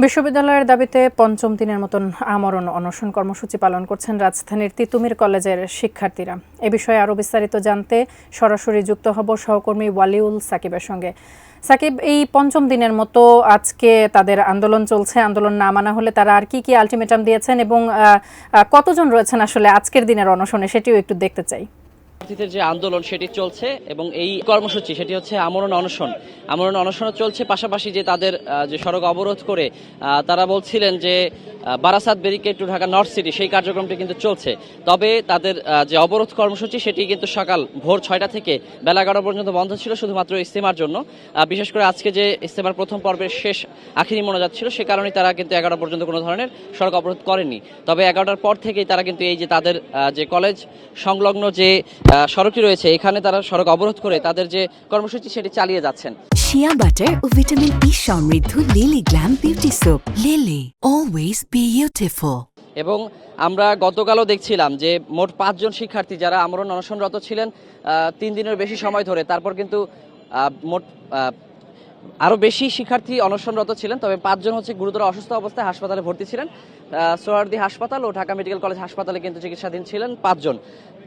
বিশ্ববিদ্যালয়ের দাবিতে পঞ্চম দিনের মতন আমরণ অনশন কর্মসূচি পালন করছেন রাজধানীর তিতুমির কলেজের শিক্ষার্থীরা। এ বিষয়ে আরও বিস্তারিত জানতে সরাসরি যুক্ত হব সহকর্মী ওয়ালিউল সাকিবের সঙ্গে। সাকিব, এই পঞ্চম দিনের মতো আজকে তাদের আন্দোলন চলছে। আন্দোলন না মানা হলে তারা আর কি আলটিমেটাম দিয়েছেন এবং কতজন রয়েছেন আসলে আজকের দিনের অনশনে, সেটিও একটু দেখতে চাই। শিক্ষার্থীদের যে আন্দোলন সেটি চলছে এবং এই কর্মসূচি সেটি হচ্ছে আমরণ অনশন চলছে। পাশাপাশি যে তাদের যে সড়ক অবরোধ করে তারা বলছিলেন যে Barasat barricade two Dhaka north city, সেই কার্যক্রমটি কিন্তু চলছে। তবে তাদের যে অবরোধ কর্মসূচি সেটি কিন্তু সকাল ভোর 6টা থেকে বেলা 11 পর্যন্ত বন্ধ ছিল, শুধুমাত্র ইজতেমার জন্য। বিশেষ করে আজকে যে ইজতেমার প্রথম পর্বের শেষ আখিরি মোনাজাত ছিল, সে কারণে তারা কিন্তু 11 পর্যন্ত কোনো ধরনের সড়ক অবরোধ করেনি। তবে 11টার পর থেকেই তারা কিন্তু এই যে তাদের যে কলেজ সংলগ্ন যে সড়কটি রয়েছে, এখানে তারা সড়ক অবরোধ করে তাদের যে কর্মসূচি সেটি চালিয়ে যাচ্ছেন। শিয়া বাটার ও ভিটামিন ই সমৃদ্ধ lily glam beauty soap. Lily, always beautiful. এবং আমরা গতকালও দেখছিলাম যে মোট 5 জন শিক্ষার্থী যারা আমরণ অনশনরত ছিলেন 3 দিনের বেশি সময় ধরে, তারপর কিন্তু মোট আরও বেশি শিক্ষার্থী অনশনরত ছিলেন। তবে 5 জন হচ্ছে গুরুতর অসুস্থ অবস্থায় হাসপাতালে ভর্তি ছিলেন। সোহরাওয়ার্দী হাসপাতাল ও ঢাকা মেডিকেল কলেজ হাসপাতালে কিন্তু চিকিৎসাধীন ছিলেন 5 জন।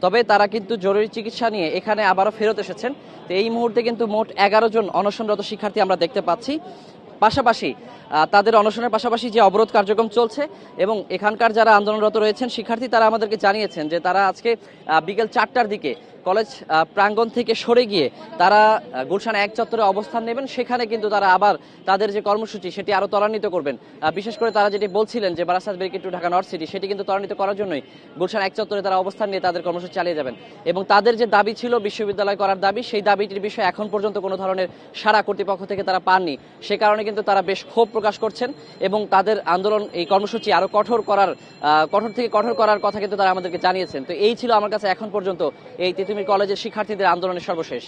তবে তারা কিন্তু জরুরি চিকিৎসা নিয়ে এখানে আবারও ফেরত এসেছেন। তো এই মুহূর্তে কিন্তু মোট 11 জন অনশনরত শিক্ষার্থী আমরা দেখতে পাচ্ছি। পাশাপাশি তাদের অনশনের পাশাপাশি যে অবরোধ কার্যক্রম চলছে এবং এখানকার যারা আন্দোলনরত রয়েছেন শিক্ষার্থী, তারা আমাদেরকে জানিয়েছেন যে তারা আজকে বিকেল 4টার দিকে কলেজ প্রাঙ্গণ থেকে সরে গিয়ে তারা গুলশান 1 চত্বরে অবস্থান নেবেন। সেখানে কিন্তু তারা আবার তাদের যে কর্মসূচি সেটি আরও ত্বরান্বিত করবেন। বিশেষ করে তারা যেটি বলছিলেন যে Barasat barricade two Dhaka north city, সেটি কিন্তু ত্বরান্বিত করার জন্যই গুলশান 1 চত্বরে তারা অবস্থান নিয়ে তাদের কর্মসূচি চালিয়ে যাবেন। এবং তাদের যে দাবি ছিল বিশ্ববিদ্যালয় করার দাবি, সেই দাবিটির বিষয়ে এখন পর্যন্ত কোনো ধরনের সাড়া কর্তৃপক্ষ থেকে তারা পাননি। সে কারণে কিন্তু তারা বেশ ক্ষোভ প্রকাশ করছেন এবং তাদের আন্দোলন এই কর্মসূচি আরও কঠোর থেকে কঠোর করার কথা কিন্তু তারা আমাদেরকে জানিয়েছেন। তো এই ছিল আমার কাছে এখন পর্যন্ত এই তিতুমির কলেজের শিক্ষার্থীদের আন্দোলনের সর্বশেষ।